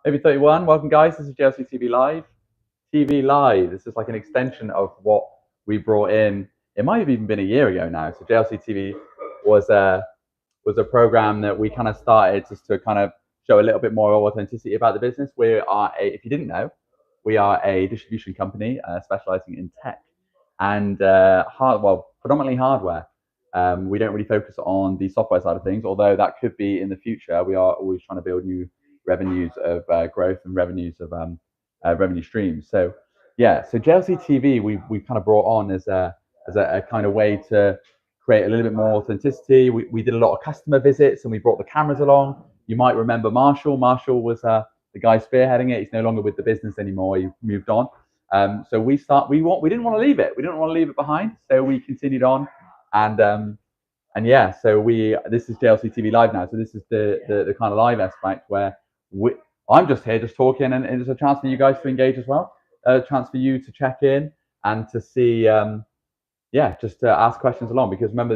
Maybe 31. Welcome, guys. This is JLC TV Live. TV Live. This is like an extension of what we brought in. It might have even been a year ago now. So JLC TV was a program that we kind of started just to kind of show a little bit more authenticity about the business. We are if you didn't know, we are a distribution company specializing in tech and predominantly hardware. We don't really focus on the software side of things, although that could be in the future. We are always trying to build new revenues of growth and revenues of revenue streams. So JLC TV we kind of brought on as a kind of way to create a little bit more authenticity. We did a lot of customer visits and we brought the cameras along. You might remember Marshall. Marshall was the guy spearheading it. He's no longer with the business anymore. He moved on. So we didn't want to leave it. We didn't want to leave it behind. So we continued on, this is JLC TV Live now. So this is the kind of live aspect where I'm just here, just talking, and it's a chance for you guys to engage as well. A chance for you to check in and to see, just to ask questions along. Because remember,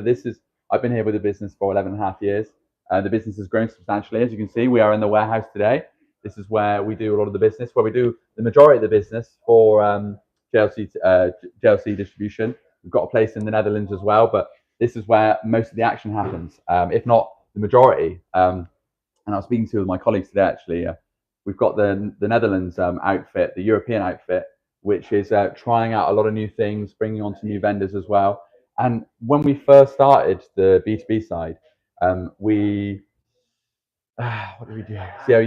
I've been here with the business for 11 and a half years. The business has grown substantially. As you can see, we are in the warehouse today. This is where we do a lot of the business, where we do the majority of the business for JLC Distribution. We've got a place in the Netherlands as well, but this is where most of the action happens, if not the majority. And I was speaking to my colleagues today, actually. We've got the Netherlands outfit, the European outfit, which is trying out a lot of new things, bringing on some new vendors as well. And when we first started the B2B side, what did we do? So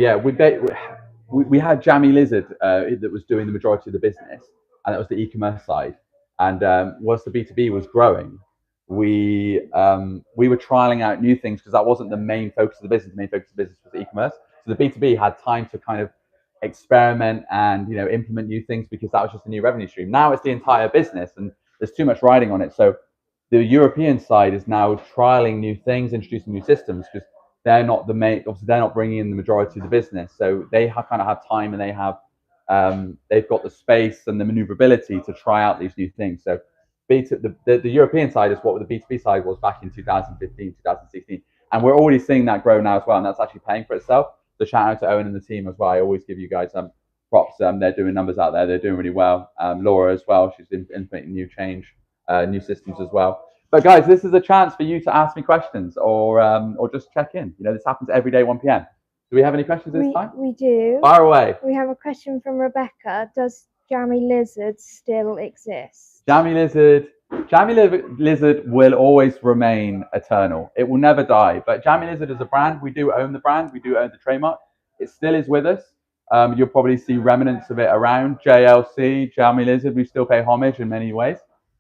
we had Jammy Lizard that was doing the majority of the business, and that was the e-commerce side. And whilst the B2B was growing, we were trialing out new things because that wasn't the main focus of the business. The main focus of the business was e-commerce. So the B2B had time to kind of experiment and implement new things because that was just a new revenue stream. Now it's the entire business and there's too much riding on it. So the European side is now trialing new things, introducing new systems because they're not the main. Obviously, they're not bringing in the majority of the business. So they kind of have time and they've got the space and the maneuverability to try out these new things. So the European side is what the B2B side was back in 2015, 2016. And we're already seeing that grow now as well. And that's actually paying for itself. So shout out to Owen and the team as well. I always give you guys props. They're doing numbers out there. They're doing really well. Laura as well. She's implementing new systems as well. But guys, this is a chance for you to ask me questions or just check in. This happens every day, 1 p.m. Do we have any questions this time? We do. Fire away. We have a question from Rebecca. Does Jammy Lizard still exist? Jammy Lizard will always remain eternal. It will never die. But Jammy Lizard is a brand. We do own the brand. We do own the trademark. It still is with us. You'll probably see remnants of it around. JLC, Jammy Lizard, we still pay homage in many ways.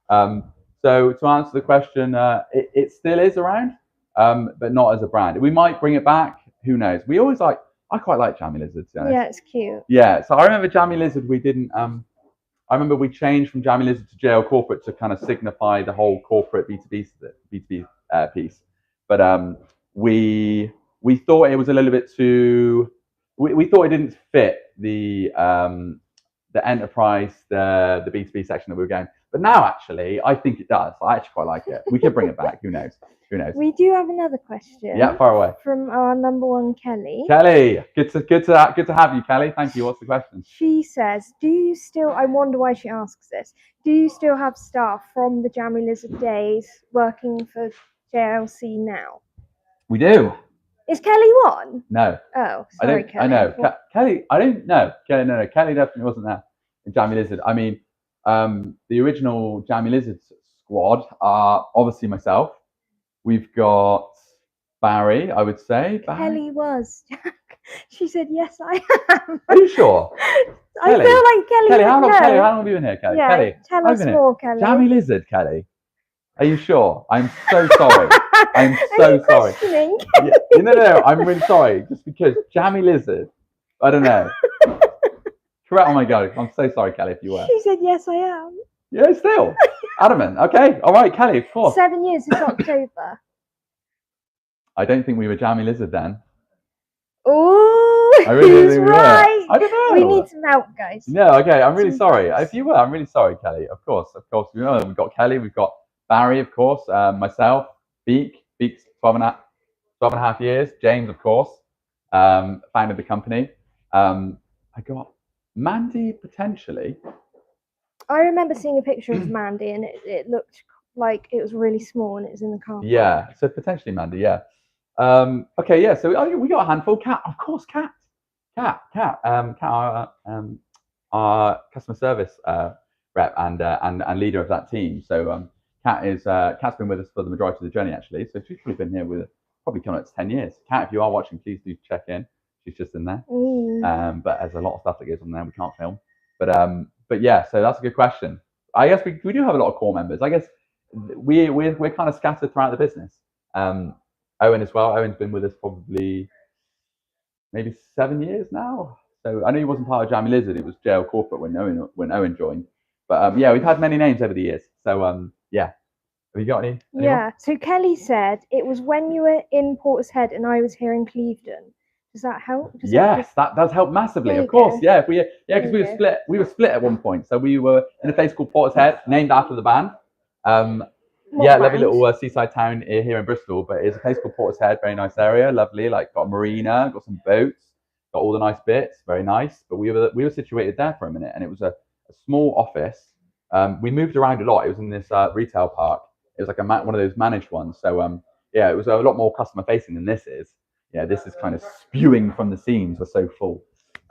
So to answer the question, it still is around, but not as a brand. We might bring it back. Who knows? I quite like Jammy Lizard. Yeah, it's cute. Yeah, so I remember Jammy Lizard, I remember we changed from Jammy Lizard to JL Corporate to kind of signify the whole corporate B2B piece. But we thought it was a little bit too. We thought it didn't fit the enterprise, the B2B section that we were going. But now, actually, I think it does. I actually quite like it. We could bring it back. Who knows? We do have another question. Yeah, far away. From our number one, Kelly. Kelly, good to have you, Kelly. Thank you. What's the question? She says, "Do you still?" I wonder why she asks this. Do you still have staff from the Jammy Lizard days working for JLC now? We do. Is Kelly one? No. Oh, sorry, Kelly. I know. Kelly, I don't know. Kelly, no. Kelly definitely wasn't there in Jammy Lizard. I mean, the original Jammy Lizard squad are obviously myself. We've got Barry, I would say. Kelly was. She said, "Yes, I am." Are you sure? I feel like Kelly. Kelly, how long have you been here, Kelly? Yeah, Kelly, tell us more, Kelly. Jammy Lizard, Kelly. Are you sure? I'm so sorry. I'm so sorry. Yeah, no. I'm really sorry. Just because Jammy Lizard, I don't know. Correct. Oh my God. I'm so sorry, Kelly, if you were. She said, "Yes, I am." Yeah, still. Adamant. Okay. All right, Kelly, of course. 7 years is October. I don't think we were Jammy Lizard then. Oh, he's right. I don't know. We need some help, guys. No, okay. I'm really sorry. If you were, I'm really sorry, Kelly. Of course. We've got Kelly. We've got Barry, of course. Myself. Beek's 12 and a half years. James, of course, founded the company. I got Mandy potentially. I remember seeing a picture of Mandy, and it looked like it was really small, and it was in the car park. Yeah, so potentially Mandy. Yeah. Okay. Yeah. So we got a handful. Cat, of course. Cat. Our customer service rep and leader of that team. So Kat's been with us for the majority of the journey actually. So she's probably been here with probably coming up to 10 years. Kat, if you are watching, please do check in. She's just in there. But there's a lot of stuff that goes on there we can't film. But yeah, so that's a good question. I guess we do have a lot of core members. I guess we're kind of scattered throughout the business. Owen as well. Owen's been with us probably maybe 7 years now. So I know he wasn't part of Jammy Lizard. It was JL Corporate when Owen joined. But yeah, we've had many names over the years. So yeah, have you got any? Yeah. So Kelly said it was when you were in Portishead and I was here in Clevedon. Does that help? Yes, that does help massively. Of course, yeah. Because we were split. We were split at one point. So we were in a place called Portishead, named after the band. Lovely little seaside town here in Bristol. But it's a place called Portishead, very nice area, lovely. Like got a marina, got some boats, got all the nice bits, very nice. But we were situated there for a minute, and it was a small office. We moved around a lot. It was in this retail park. It was like one of those managed ones. So yeah, it was a lot more customer facing than this is. Yeah, this is kind of spewing from the seams. We're so full.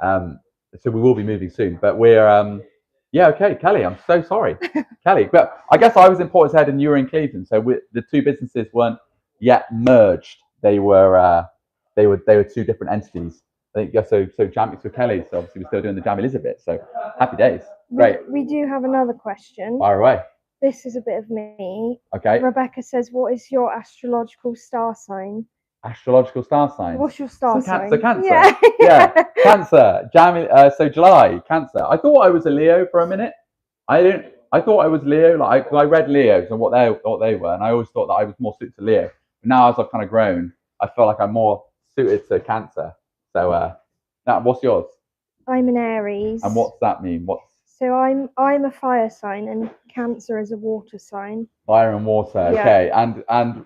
So we will be moving soon. But we're, yeah, okay, Kelly, I'm so sorry. Kelly, but I guess I was in Portishead and you were in Cleveland. So the two businesses weren't yet merged. They were two different entities. I think, yeah, so Kelly, so obviously we're still doing the Jammy Lizard bit. So happy days. Great. We do have another question. Fire away. This is a bit of me. Okay. Rebecca says, what is your astrological star sign? Astrological star sign. What's your star sign? So Cancer. Yeah. Cancer. So July. Cancer. I thought I was a Leo for a minute. I thought I was Leo. Like I read Leos and what they were, and I always thought that I was more suited to Leo. But now as I've kind of grown, I feel like I'm more suited to Cancer. So now, what's yours? I'm an Aries. And what's that mean? So I'm a fire sign, and Cancer is a water sign. Fire and water. Yeah. Okay. And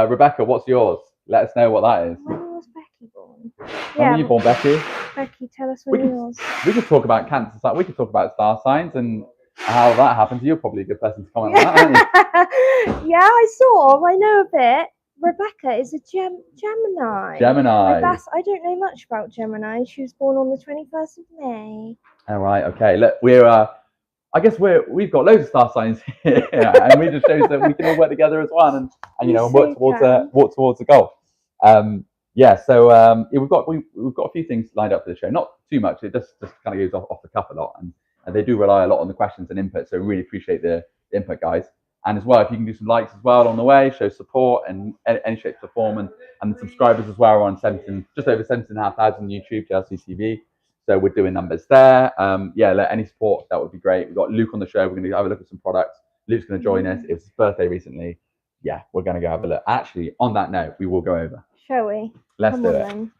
Rebecca, what's yours? Let us know what that is. When was Becky born? When were you born, Becky? Becky, tell us when yours. We could talk about Cancer. We could talk about star signs and how that happens. You're probably a good person to comment on that, aren't you? Yeah, I know a bit. Rebecca is a Gemini. Gemini. I don't know much about Gemini. She was born on the 21st of May. All right. Okay. Look, I guess we've got loads of star signs here, and we just shows that we can all work together as one, and work towards a goal. Yeah. So we've got a few things lined up for the show. Not too much. It just kind of goes off the cuff a lot, and they do rely a lot on the questions and input. So really appreciate the input, guys. And as well, if you can do some likes as well on the way, show support and any shape or form, and the subscribers as well are on just over 17,500 YouTube, JLC TV. So we're doing numbers there. Yeah, any support, that would be great. We've got Luke on the show. We're going to have a look at some products. Luke's going to join us. It was his birthday recently. Yeah, we're going to go have a look. Actually, on that note, we will go over. Shall we? Let's do it. Then.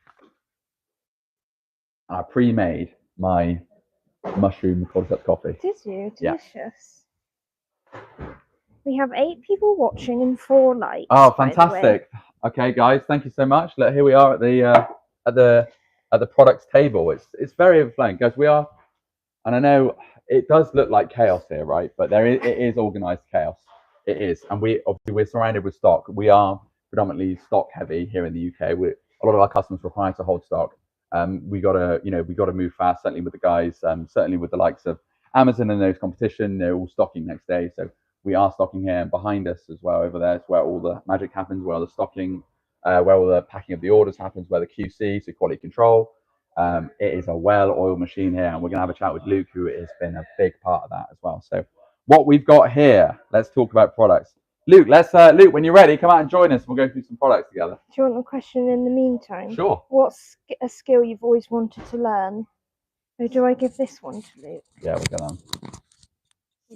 I pre-made my mushroom cordyceps coffee. Did you? Delicious. Yeah. We have 8 people watching and 4 likes. Oh, fantastic! Okay, guys, thank you so much. Look, here we are at the products table. It's very overflowing, guys. We are, and I know it does look like chaos here, right? But it is organized chaos. It is, and we're surrounded with stock. We are predominantly stock heavy here in the UK. A lot of our customers require to hold stock. We gotta move fast. Certainly with the guys. Certainly with the likes of Amazon and those competition, they're all stocking next day. So we are stocking here, and behind us as well over there is where all the magic happens, where the stocking. Where all the packing of the orders happens, where the QC, so quality control. It is a well-oiled machine here, and we're going to have a chat with Luke, who has been a big part of that as well. So what we've got here, let's talk about products. Luke, Luke, when you're ready, come out and join us. We'll go through some products together. Do you want a question in the meantime? Sure. What's a skill you've always wanted to learn? Or do I give this one to Luke? Yeah, we'll get on.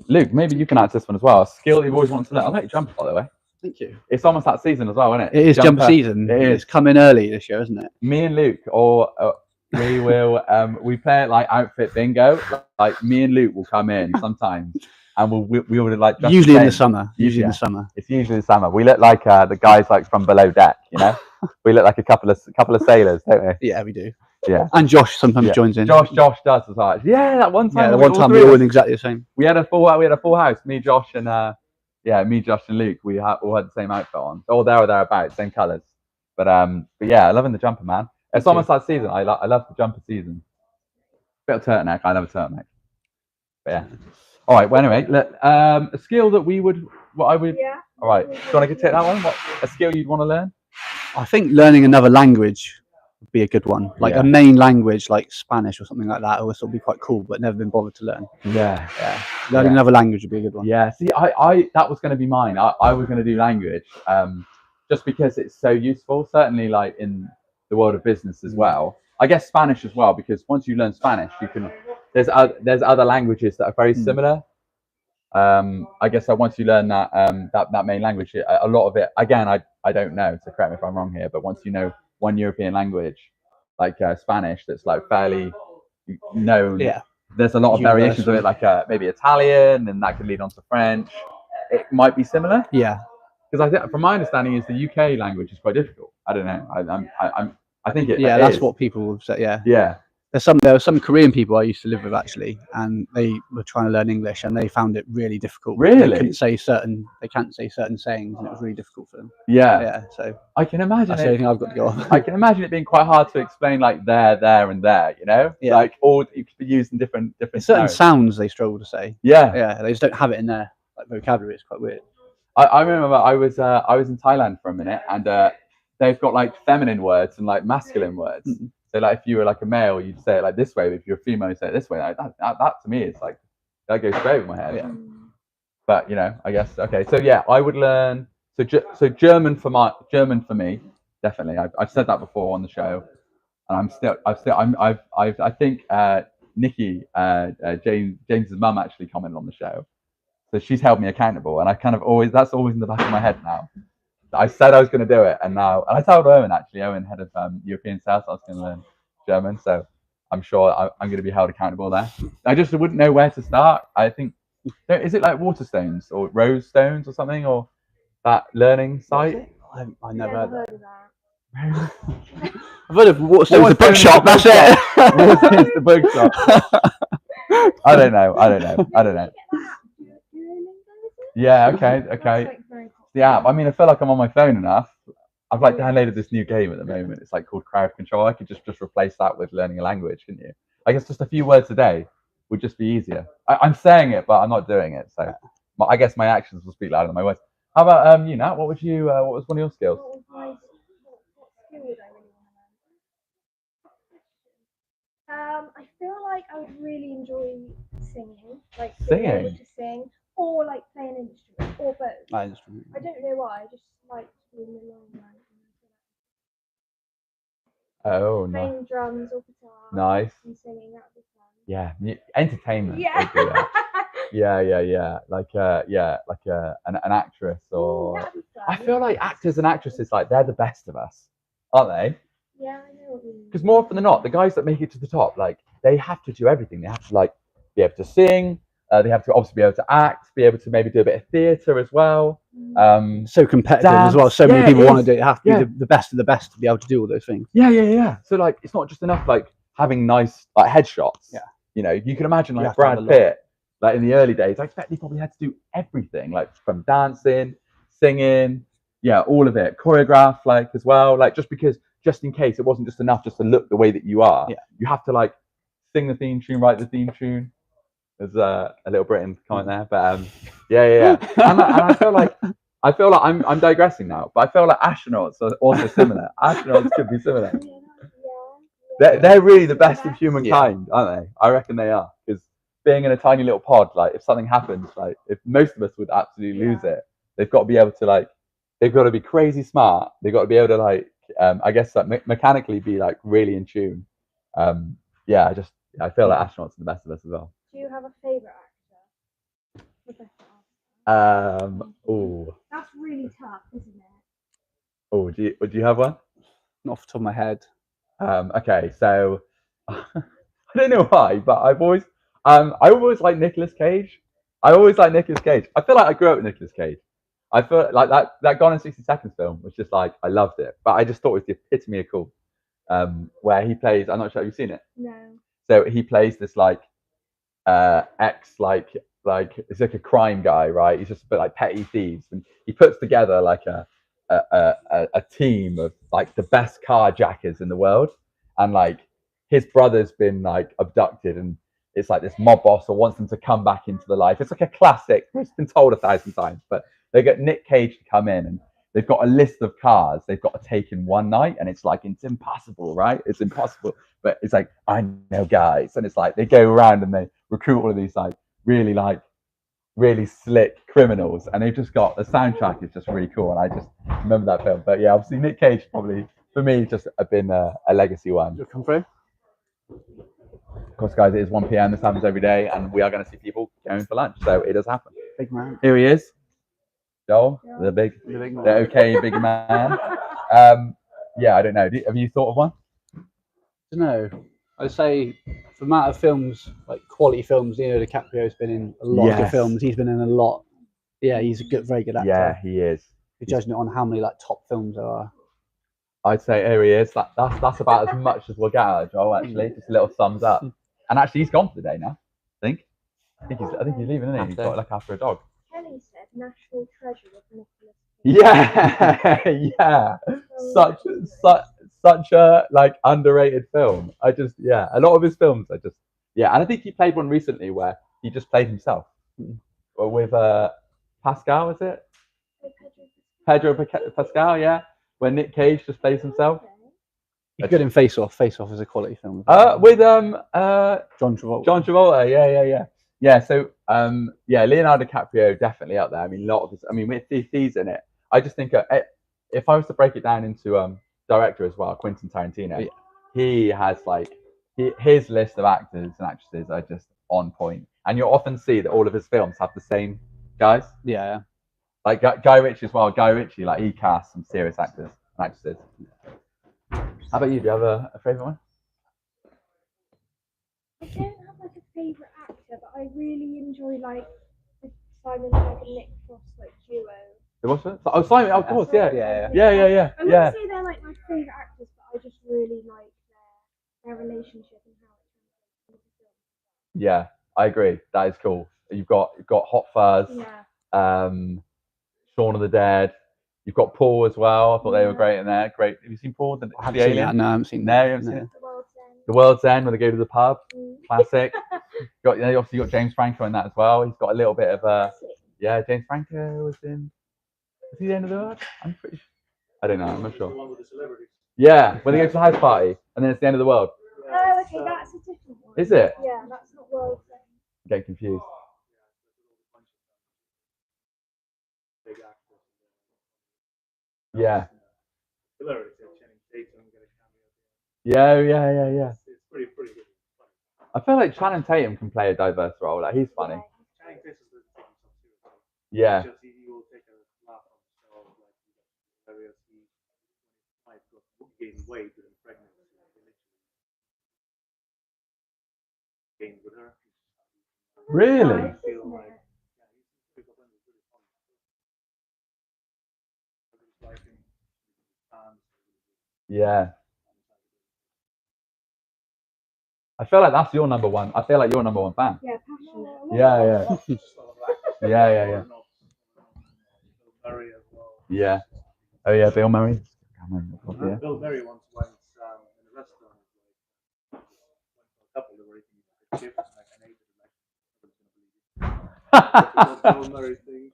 Luke, maybe you can answer this one as well. A skill you've always wanted to learn. I'll let you jump, by the way. Thank you. It's almost that season as well, isn't it? It is jumper season. It is. It's coming early this year, isn't it? Me and Luke, we will. We play it like outfit bingo. Like me and Luke will come in sometimes, and we will like. Usually in the summer. Usually in the summer. It's usually the summer. We look like the guys like from below deck. We look like a couple of sailors, don't we? Yeah, we do. Yeah. And Josh sometimes Yeah. joins in. Josh does as well. Yeah, that one time. Yeah, the one time we all in exactly the same. We had a full house. Me, Josh, and Luke. We all had the same outfit on, all there or thereabouts, same colours. But yeah, loving the jumper, man. It's almost like season. I love the jumper season. Bit of turtleneck. I love a turtleneck. But yeah. All right. Well, anyway, a skill that I would. Yeah. All right. Do you want to take that one? What a skill you'd want to learn? I think learning another language would be a good one, like a main language like Spanish or something like that. Or would be quite cool, but never been bothered to learn. Yeah. Learning another language would be a good one. Yeah. See, I that was going to be mine. I was going to do language, just because it's so useful. Certainly, like in the world of business as well. I guess Spanish as well, because once you learn Spanish, you can. There's other languages that are very similar. I guess once you learn that main language, a lot of it. Again, I don't know, so correct me if I'm wrong here. But once you know one European language, like Spanish, that's like fairly known. Yeah. There's a lot of variations of it, like maybe Italian, and that could lead on to French. It might be similar. Yeah. Because I think, from my understanding, is the UK language is quite difficult. I don't know. I think it. Yeah, it that's is. what people have said. Yeah. Yeah. There were some Korean people I used to live with actually, and they were trying to learn English, and they found it really difficult. Really? They can't say certain sayings, and it was really difficult for them. Yeah. Yeah. So I can imagine that's the only thing I've got to go on. I can imagine it being quite hard to explain, like there, and there. You know, Yeah. like all it could be used in different. Certain scenarios. sounds they struggle to say. Yeah. Yeah, they just don't have it in their like vocabulary. It's quite weird. I remember I was in Thailand for a minute, and they've got like feminine words and like masculine words. Mm-hmm. So like if you were like a male, you'd say it like this way. But if you're a female, you say it this way. Like, that to me is like that goes straight over my head. Yeah. But you know, I guess okay. So yeah, I would learn. So German for me, definitely. I've said that before on the show, and I think Nikki, James's mum, actually commented on the show. So she's held me accountable, and I kind of that's always in the back of my head now. I said I was going to do it, and I told Owen, actually, head of European sales, I was going to learn German. So I'm sure I'm going to be held accountable there. I just wouldn't know where to start. I think, is it like Waterstones or Rose Stones or something, or that learning site? I never heard of that. I've heard of Waterstones, the bookshop. That's it. Waterstones, the bookshop. I don't know. Yeah. Okay. The app. I mean, I feel like I'm on my phone enough. I've like downloaded this new game at the moment. It's like called Crowd Control. I could just replace that with learning a language, couldn't you? I guess just a few words a day would just be easier. I'm saying it, but I'm not doing it. So I guess my actions will speak louder than my words. How about you, Nat? What was one of your skills? What skill would I really want to learn? I feel like I would really enjoy singing, like being able to sing, or like play an instrument, or both. I don't know why. I just like being alone. Oh, nice. Playing drums or guitar. Nice. And singing, that would be fun. Yeah, entertainment. Yeah. Yeah. Like an actress, or That'd be fun. I feel like actors and actresses, like they're the best of us, aren't they? Yeah, I know what you mean. Because more often than not, the guys that make it to the top, like they have to do everything. They have to like be able to sing. They have to obviously be able to act, be able to maybe do a bit of theatre as well. So competitive as well. So many people want to do it. You have to be the best of the best to be able to do all those things. Yeah. So like, it's not just enough like having nice like headshots. Yeah. You know, you can imagine like Brad Pitt, like in the early days. I expect he probably had to do everything, like from dancing, singing, all of it, choreograph, like as well. Like just in case it wasn't just enough just to look the way that you are. Yeah. You have to like sing the theme tune, write the theme tune. There's a little Britain comment there, but yeah. And I feel like I'm digressing now, but I feel like astronauts are also similar. Astronauts could be similar. They're really the best of humankind, aren't they? I reckon they are, because being in a tiny little pod, like if something happens, like if most of us would absolutely lose it, they've got to be able to like, they've got to be crazy smart. They've got to be able to like, I guess like mechanically be like really in tune. I feel like astronauts are the best of us as well. Do you have a favourite actor? That's really tough, isn't it? Do you have one? Not off the top of my head. Okay, so I don't know why, but I always like Nicolas Cage. I feel like I grew up with Nicolas Cage. I feel like that Gone in 60 Seconds film was just like, I loved it, but I just thought it was the epitome of cool. where he plays. I'm not sure. Have you seen it? No. So he plays this like ex like it's like a crime guy, right? He's just a bit like petty thieves, and he puts together like a team of like the best carjackers in the world, and like his brother's been like abducted, and it's like this mob boss who wants them to come back into the life. It's like a classic. It's been told 1,000 times, but they get Nick Cage to come in, and they've got a list of cars they've got to take in one night, and it's like it's impossible, right? It's impossible, but it's like I know guys, and it's like they go around and they recruit all of these like really slick criminals, and they've just got the soundtrack is just really cool, and I just remember that film. But yeah, obviously Nick Cage probably for me just been a legacy one. You'll come through. Of course, guys, it is 1 p.m. This happens every day, and we are going to see people going for lunch, so it does happen. Big man. Here he is, Joel, Yeah. the big man. the okay big man. Yeah, I don't know. Have you thought of one? I don't know. I'd say for the amount of films, like quality films, Leonardo DiCaprio's been in a lot of good Yes. films. He's been in a lot. Yeah, he's a good, very good actor. Yeah, he is. You're judging it on how many like top films there are. I'd say here he is. That's about as much as we'll get out of Joel. Actually, just a little thumbs up. And actually, he's gone for the day now. I think he's leaving, isn't he? He's got like after a dog. Kelly said National Treasure with Nicholas. Yeah, yeah. Such a like underrated film. A lot of his films are just and I think he played one recently where he just played himself. With Pascal, is it? Pedro Pascal, yeah. Where Nick Cage just plays himself. He's good in Face Off. Face Off is a quality film. With John Travolta. John Travolta, yeah. So Leonardo DiCaprio definitely up there. I mean, a lot of this. I mean, with these in it, I just think if I was to break it down into director as well, Quentin Tarantino, he has like his list of actors and actresses are just on point, and you'll often see that all of his films have the same guys. Yeah. Like Guy Ritchie as well. Guy Ritchie, like he casts some serious actors and actresses. How about you? Do you have a favourite one? I don't have like a favourite actor, but I really enjoy like the Simon Pegg and Nick Frost like duo. What's that? Oh, Simon, of course, yeah. Yeah. I wouldn't say they're like my favourite actors, but I just really like their relationship and how it translates into film. Yeah, I agree. That is cool. You've got Hot Fuzz, Yeah. Shaun of the Dead. You've got Paul as well. I thought they were great in there. Great. Have you seen Paul? The Alien? No, I haven't seen No, that. you haven't seen it? The World's End. The World's End, when they go to the pub. Mm. Classic. Obviously got James Franco in that as well. He's got a little bit of James Franco was in. Was he the end of the world? I'm pretty sure. I don't know. I'm not sure. Yeah, when they go to the house party and then it's the end of the world. Oh, okay, that's a different one. Is it? Yeah, that's not World's End. I'm getting confused. Yeah. Yeah. It's pretty good. I feel like Channing Tatum can play a diverse role. Like he's funny. Yeah. Just he will take a laugh on himself, like areas he might gain weight during pregnancy. Gain with her. Really? Nice, Feel isn't like it? he's really funny. Yeah. I feel like that's your number one. I feel like you're number one fan. Yeah, passionate. Yeah. Yeah. Murray as well. Yeah. Oh yeah, Bill Murray. Yeah. Bill Murray once went in a restaurant like a couple that were eating chips and I Bill Murray thing.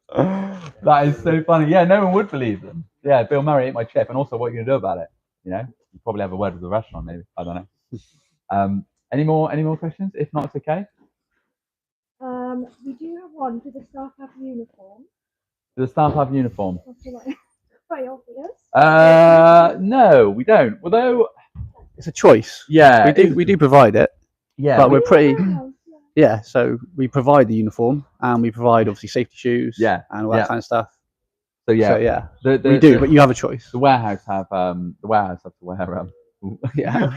That is so funny. Yeah, no one would believe them. Yeah, Bill Murray ate my chip, and also what are you gonna do about it? You know, you probably have a word with the restaurant, maybe. I don't know. Any more questions? If not, it's okay. We do have one. Do the staff have uniform? Do the staff have uniform? I feel like quite obvious. No, we don't. Although, It's a choice. yeah, We do provide it, Yeah, but we're pretty. Oh, Yeah, so we provide the uniform and we provide obviously safety shoes. Yeah, and all that yeah. kind of stuff. so yeah, So yeah, the, we do, but you have a choice. the warehouse have to wear Yeah,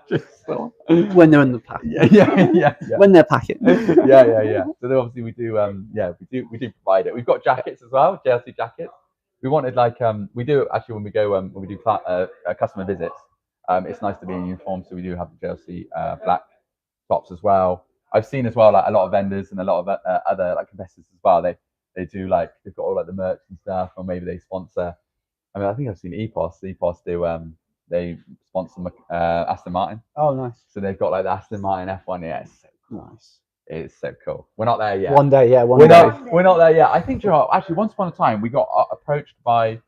just so- when they're in the pack. yeah. When they're packing. yeah. So then obviously we do we do provide it. We've got jackets as well, JLC jackets. We wanted like we do actually when we go when we do customer visits, It's nice to be in uniform, so we do have the JLC black tops as well. I've seen as well like a lot of vendors and a lot of other like competitors as well. They do like they've got all like the merch and stuff, or maybe they sponsor. I mean, I think I've seen EPOS. EPOS do they sponsor Aston Martin. Oh, nice. So they've got like the Aston Martin F1. Yeah, it's so cool. Nice. It's so cool. We're not there yet. One day, yeah, one We're day. we're not there yet. I think, you know, actually, once upon a time, we got approached by.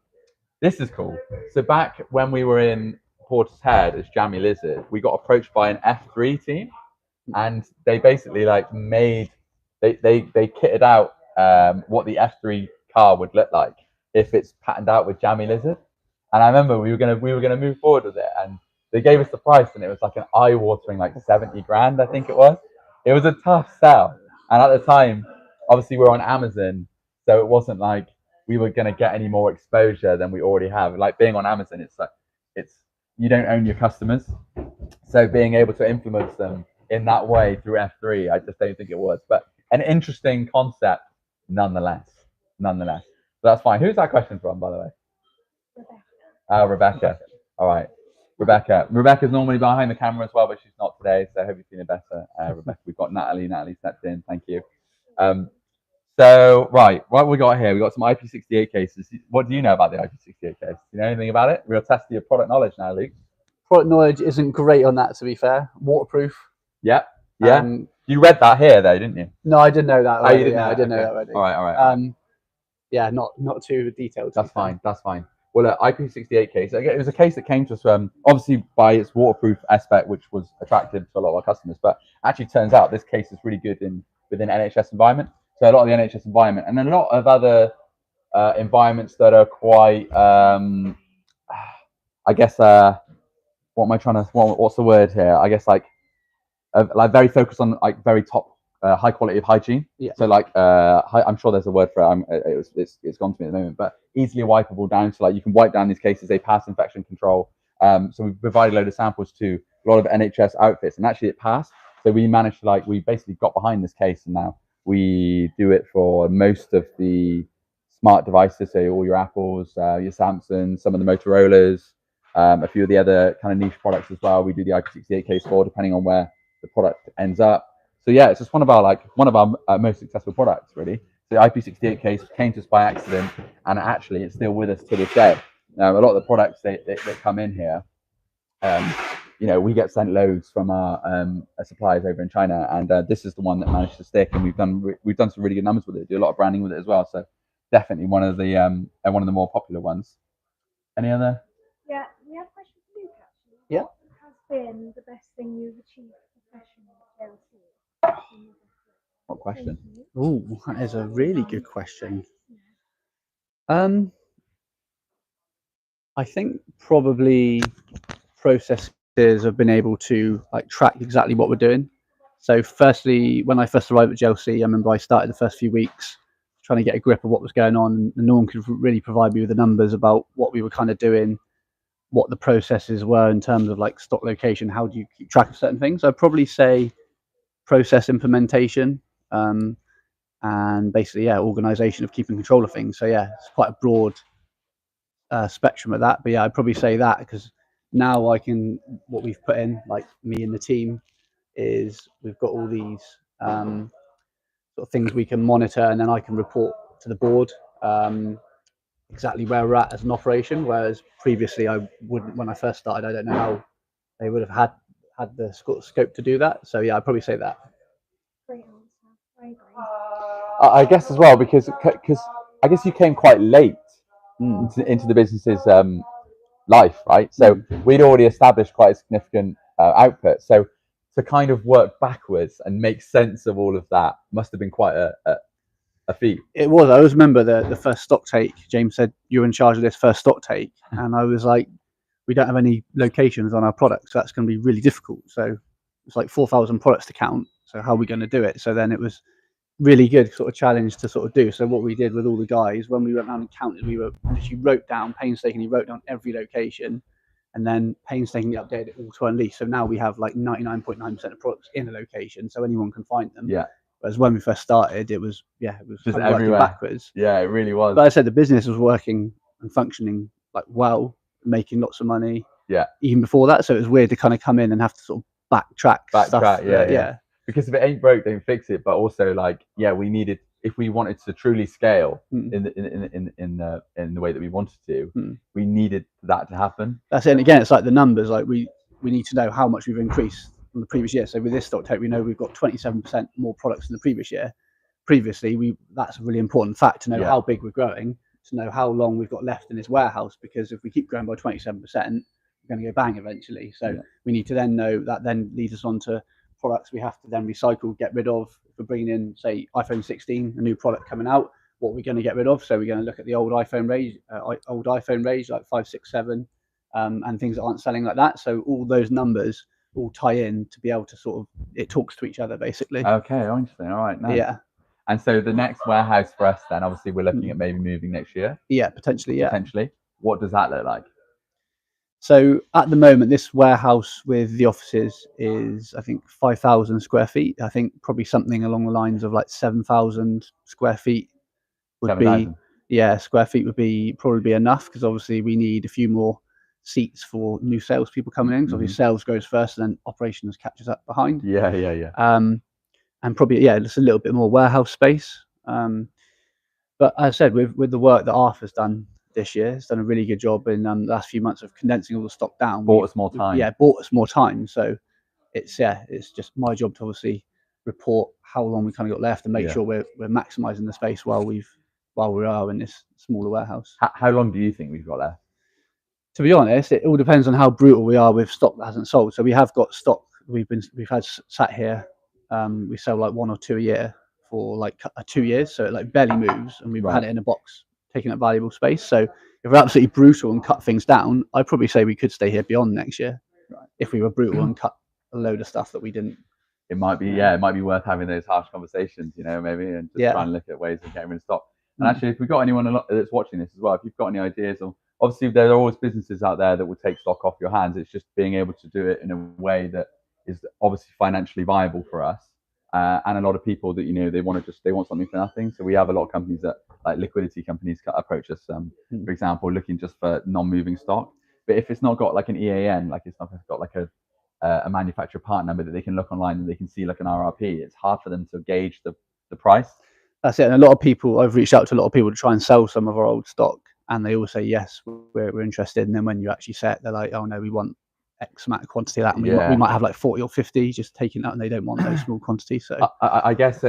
This is cool. So back when we were in Portishead as Jammy Lizard, we got approached by an F3 team, and they basically like made they kitted out what the F3 car would look like if it's patterned out with Jammy Lizard. And I remember we were gonna move forward with it, and they gave us the price, and it was like an eye-watering like 70 grand, I think it was. It was a tough sell, and at the time, obviously we're on Amazon, so it wasn't like we were going to get any more exposure than we already have. Like being on Amazon, it's like you don't own your customers, so being able to influence them in that way through F3, I just don't think it was. But an interesting concept, nonetheless. But that's fine. Who's that question from, by the way? Rebecca. All right. Rebecca's normally behind the camera as well, but she's not today, so I hope you're feeling better, Rebecca. We've got Natalie stepped in, thank you. So right, what we got here, we got some IP68 cases. What do you know about the IP68 case? Do you know anything about it? We'll test your product knowledge now, Luke. Product knowledge isn't great on that, to be fair. Waterproof. Yeah. You read that here though, didn't you? No, I didn't know that. Oh, you didn't know I didn't know okay. that already. All right. Yeah, not too detailed. That's fine. Well, IP68 case. It was a case that came to us obviously by its waterproof aspect, which was attractive to a lot of our customers. But actually, turns out this case is really good within NHS environment. So a lot of the NHS environment, and a lot of other environments that are quite, I guess, what's the word here? I guess like very focused on like very top high quality of hygiene. Yeah. So like I'm sure there's a word for it. It's gone to me at the moment, but easily wipeable down to like you can wipe down these cases. They pass infection control. So we provided a load of samples to a lot of NHS outfits, and actually it passed. So we managed to we basically got behind this case, and now we do it for most of the smart devices. So all your Apples, your Samsungs, some of the Motorola's, a few of the other kind of niche products as well. We do the IP68 case for, depending on where the product ends up. So yeah, it's just one of our most successful products, really. The IP68 case came to us by accident, and actually it's still with us to this day. A lot of the products that come in here, we get sent loads from our suppliers over in China, and this is the one that managed to stick, and we've done some really good numbers with it. Do a lot of branding with it as well. So definitely one of the more popular ones. Any other? Yeah, we have a question for Luke actually. Yeah. What has been the best thing you've achieved professionally at JLC? What question? Ooh, that is a really good question. I think probably processes have been able to track exactly what we're doing. So firstly, when I first arrived at JLC, I remember I started the first few weeks trying to get a grip of what was going on, and no one could really provide me with the numbers about what we were kind of doing, what the processes were in terms of stock location, how do you keep track of certain things. I'd probably say process implementation, and basically organization of keeping control of things. So it's quite a broad spectrum of that, but I'd probably say that, because now what we've put in, me and the team, is we've got all these sort of things we can monitor, and then I can report to the board exactly where we're at as an operation, whereas previously I wouldn't. When I first started, I don't know how they would have had the scope to do that. So I'd probably say that. Great answer. I agree. I guess as well, because I guess you came quite late into the business's life, right? So we'd already established quite a significant output. So to kind of work backwards and make sense of all of that must have been quite a feat. It was. I always remember the first stock take. James said, "You're in charge of this first stock take," and I was like, "We don't have any locations on our products, so that's going to be really difficult." So it's 4,000 products to count. So how are we going to do it? So then it was really good sort of challenge to sort of do. So what we did with all the guys, when we went around and counted, we painstakingly wrote down every location, and then painstakingly updated it all to unleash. So now we have 99.9% of products in a location, so anyone can find them. Yeah. Whereas when we first started, it was just everywhere, backwards. Yeah, it really was. But I said the business was working and functioning well, making lots of money. even before that. So it was weird to kind of come in and have to sort of backtrack stuff. Yeah. Because if it ain't broke, don't fix it. But also, like, we needed, if we wanted to truly scale in the way that we wanted to, we needed that to happen. That's it. And again, it's like the numbers. Like we need to know how much we've increased from the previous year. So with this stock take, we know we've got 27% more products than the previous year. Previously, that's a really important fact to know how big we're growing, to know how long we've got left in this warehouse. Because if we keep growing by 27%, we're going to go bang eventually. So we need to then know that. Then leads us on to products we have to then recycle, get rid of. If we're bringing in, say, iPhone 16, a new product coming out, what we're going to get rid of. So we're going to look at the old iPhone range, like 5, 6, 7, and things that aren't selling like that. So all those numbers all tie in to be able to sort of, it talks to each other basically. Okay, interesting. All right, nice. Yeah. And so the next warehouse for us, then obviously we're looking at maybe moving next year. Yeah, potentially. Yeah. Potentially. What does that look like? So at the moment, this warehouse with the offices is, I think, 5,000 square feet. I think probably something along the lines of like 7,000 square feet would 7,000. Square feet would be probably be enough, because obviously we need a few more seats for new salespeople coming in. So obviously sales goes first, and then operations catches up behind. Yeah. And probably just a little bit more warehouse space. But as I said, with the work that Arthur's done this year, has done a really good job in the last few months of condensing all the stock down. Bought us more time. Bought us more time. So it's just my job to obviously report how long we kind of got left and make sure we're maximising the space while we are in this smaller warehouse. How long do you think we've got left? To be honest, it all depends on how brutal we are with stock that hasn't sold. So we have got stock we've had sat here. We sell like 1 or 2 a year for like 2 years, so it like barely moves, and we've had it in a box, taking up valuable space. So if we're absolutely brutal and cut things down, I'd probably say we could stay here beyond next year. If we were brutal and cut a load of stuff that we didn't. It might be worth having those harsh conversations, maybe, and just try and look at ways of getting rid of stock. And actually, if we've got anyone that's watching this as well, if you've got any ideas, or obviously there are always businesses out there that will take stock off your hands. It's just being able to do it in a way that is obviously financially viable for us. And a lot of people that they want something for nothing. So we have a lot of companies that, like liquidity companies, approach us, for example, looking just for non-moving stock. But if it's not got like an EAN, like it's not got like a manufacturer part number that they can look online and they can see like an RRP, it's hard for them to gauge the price. That's it. And a lot of people, I've reached out to a lot of people to try and sell some of our old stock, and they all say yes, we're interested. And then when you actually say it, they're like, oh no, we want X amount of quantity of that, and we might have like 40 or 50 just taking that, and they don't want those small quantities. So I guess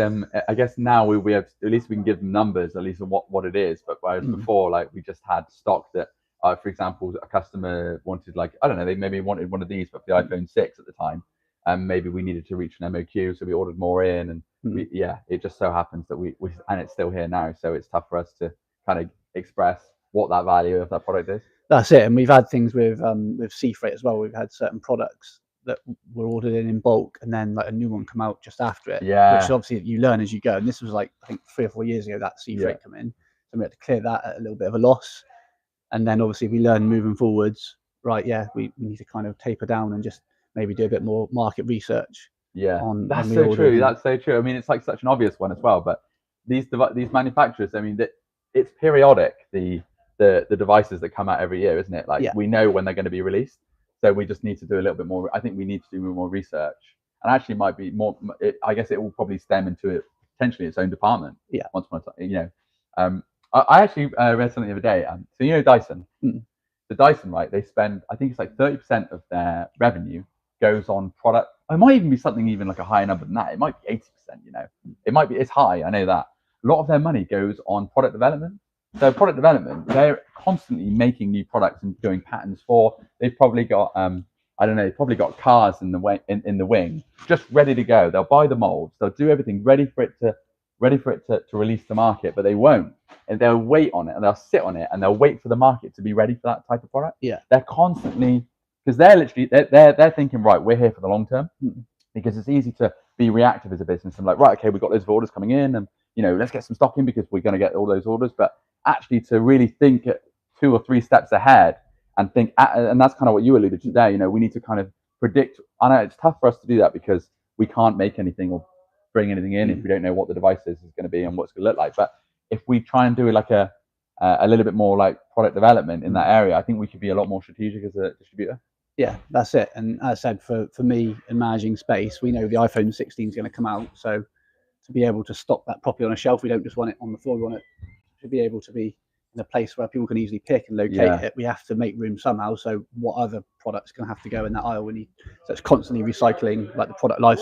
now we have, at least we can give them numbers, at least of what it is. But whereas before, like, we just had stock that, for example, a customer wanted, like, I don't know, they maybe wanted one of these, but for the iPhone 6 at the time, and maybe we needed to reach an MOQ, so we ordered more in, and it just so happens that we and it's still here now, so it's tough for us to kind of express what that value of that product is. That's it. And we've had things with sea freight as well. We've had certain products that were ordered in bulk, and then like a new one come out just after it. Which obviously you learn as you go. And this was like, I think 3 or 4 years ago that sea freight come in. So we had to clear that at a little bit of a loss. And then obviously we learn moving forwards, right? Yeah, we need to kind of taper down and just maybe do a bit more market research. That's so true. That's so true. I mean, it's like such an obvious one as well, but these manufacturers, I mean, it's periodic, the devices that come out every year, isn't it? Like, we know when they're going to be released, so we just need to do a little bit more. I think we need to do more research, and actually might be more. I guess it will probably stem into it potentially its own department. Once upon a time, I actually read something the other day. So Dyson, the Dyson, right? They spend, I think it's like 30% of their revenue goes on product. It might even be something even like a higher number than that. It might be 80%. It might be. It's high. I know that. A lot of their money goes on product development. So product development, they're constantly making new products and doing patents for. They've probably got they've probably got cars in the wing, just ready to go. They'll buy the molds, they'll do everything ready for it to release the market, but they won't. And they'll wait on it, and they'll sit on it, and they'll wait for the market to be ready for that type of product. They're constantly, because they're thinking, right, we're here for the long term, because it's easy to be reactive as a business and like, right, okay, we've got those orders coming in, and let's get some stock in because we're going to get all those orders. But actually, to really think 2 or 3 steps ahead and think, and that's kind of what you alluded to there. We need to kind of predict. I know it's tough for us to do that because we can't make anything or bring anything in if we don't know what the device is going to be and what it's going to look like. But if we try and do like a little bit more like product development in that area, I think we could be a lot more strategic as a distributor. yeah, that's it. And as I said, for me in managing space, we know the iPhone 16 is going to come out, so to be able to stock that properly on a shelf, we don't just want it on the floor. We want it to be able to be in a place where people can easily pick and locate it. We have to make room somehow. So what other products can have to go in that aisle? So it's constantly recycling, like the product life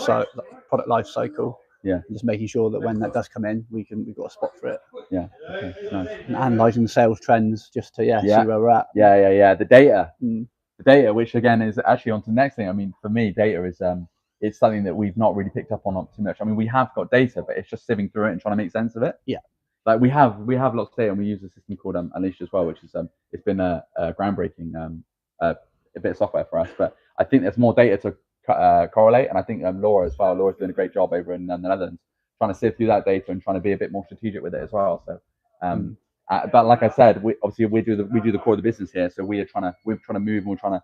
cycle. Yeah. And just making sure that when that does come in, we've got a spot for it. Yeah. Okay. Nice. And analysing the sales trends just to see where we're at. Yeah. The data. The data, which again is actually on to the next thing. I mean, for me, data is it's something that we've not really picked up on too much. I mean, we have got data, but it's just sieving through it and trying to make sense of it. Yeah. Like we have lots of data, and we use a system called Unleashed as well, which is it's been a groundbreaking a bit of software for us. But I think there's more data to correlate, and I think Laura as well. Laura's doing a great job over in the Netherlands, trying to sift through that data and trying to be a bit more strategic with it as well. So, but like I said, we do the core of the business here. So we're trying to move, and we're trying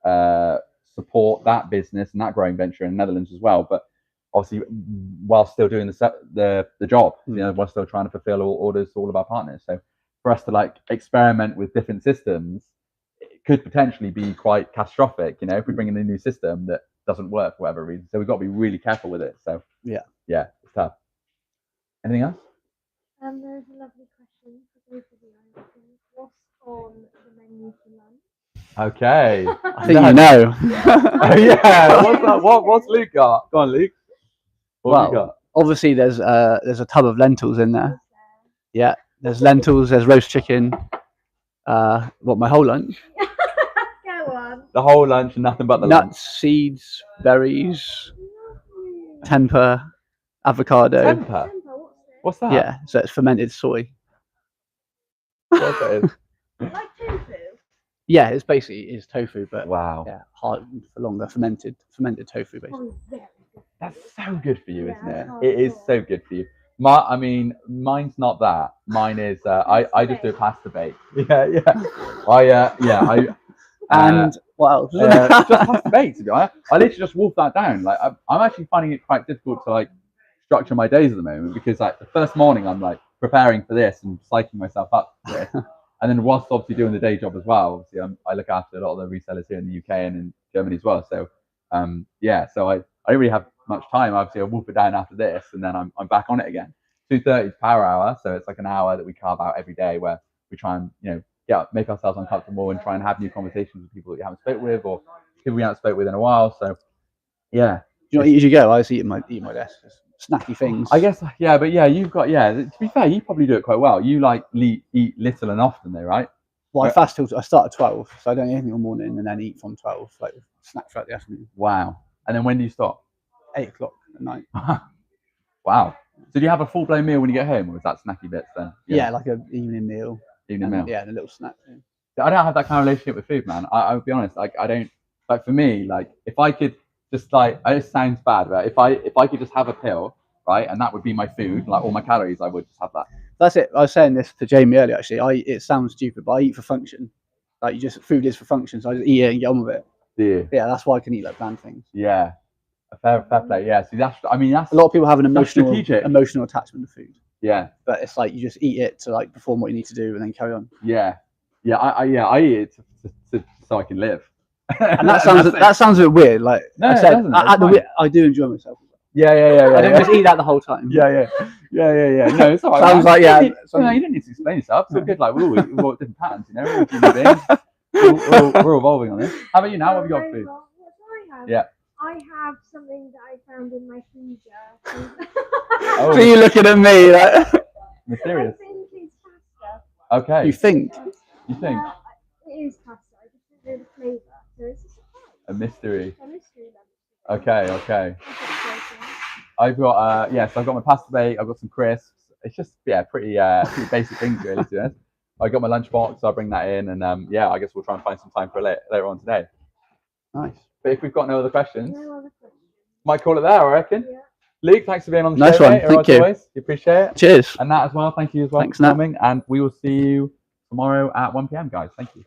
to support that business and that growing venture in the Netherlands as well. But obviously, while still doing the job, while still trying to fulfill all orders to all of our partners. So for us to like experiment with different systems, it could potentially be quite catastrophic. If we bring in a new system that doesn't work for whatever reason. So we've got to be really careful with it. So yeah, it's tough. Anything else? There's a lovely question for both of you. What's on the menu for lunch? Okay. I think you know. Oh yeah. What's that? What's Luke got? Go on, Luke. What have you got? Obviously there's a tub of lentils in there. Yeah, there's lentils, there's roast chicken. My whole lunch? Go on. The whole lunch and nothing but the nuts, lunch. seeds, berries, temper, avocado. Temper? What's that? Yeah, so it's fermented soy. What's that? Like tofu? Yeah, it's tofu, but wow. Yeah, hard for longer, fermented tofu basically. That's so good for you, isn't it? It is so good for you. Mine's not that. Mine is I just do a pasta bake. Yeah. And what else? Just pasta bake, to be honest. I literally just wolf that down. Like I'm actually finding it quite difficult to like structure my days at the moment, because like the first morning I'm like preparing for this and psyching myself up for this. And then whilst obviously doing the day job as well, obviously I look after a lot of the resellers here in the UK and in Germany as well. So so I don't really have much time. Obviously I wolf it down after this, and then I'm back on it again. 2:30 is power hour, so it's like an hour that we carve out every day where we try and make ourselves uncomfortable and try and have new conversations with people that you haven't spoke with or people we haven't spoke with in a while. So yeah. Do you know what you go? I was eating my desk, just snacky things. I guess but you've got to be fair, you probably do it quite well. You like eat little and often though, right? Well, I fast till I start at 12, so I don't eat anything all morning and then eat from 12, like snack throughout the afternoon. Wow. And then when do you stop? 8 o'clock at night. Wow. So do you have a full blown meal when you get home, or is that snacky bits then? Yeah, like an evening meal. Meal. Yeah, and a little snack. I don't have that kind of relationship with food, man. I'll be honest. Like I don't. Like for me, like if I could just like, it sounds bad, but if I could just have a pill, right, and that would be my food, like all my calories, I would just have that. That's it. I was saying this to Jamie earlier. Actually, it sounds stupid, but I eat for function. Like food is for function, so I just eat it and get on with it. Do you? Yeah, that's why I can eat like bland things. Yeah, fair play. Yeah, see, that's a lot of people have an emotional attachment to food. Yeah, but it's like you just eat it to like perform what you need to do and then carry on. Yeah. I eat it so I can live. And that sounds a bit weird. Like no, I said, I do enjoy myself. Yeah. I don't just eat that the whole time. Yeah. No, it's all right. Sounds like you don't need to explain yourself. It's all good. Like we're all different patterns, we're all human beings. We're evolving on this. How about you now? What have you got for food? Yeah. I have something that I found in my freezer. Oh. So you're looking at me like mysterious. I think it's pasta. Okay. You think? It is pasta. I just don't know the flavour. So it's a surprise. A mystery. A mystery. Okay. I've got so I've got my pasta bake. I've got some crisps. It's just pretty basic things really. To be honest. I got my lunchbox. So I'll bring that in, and I guess we'll try and find some time for later on today. Nice. But if we've got no other questions, might call it there, I reckon. Yeah. Luke, thanks for being on the nice show. One. Mate. Thank you. Always. You appreciate it. Cheers. And that as well. Thank you as well Thanks, for coming. And we will see you tomorrow at 1 p.m. guys. Thank you.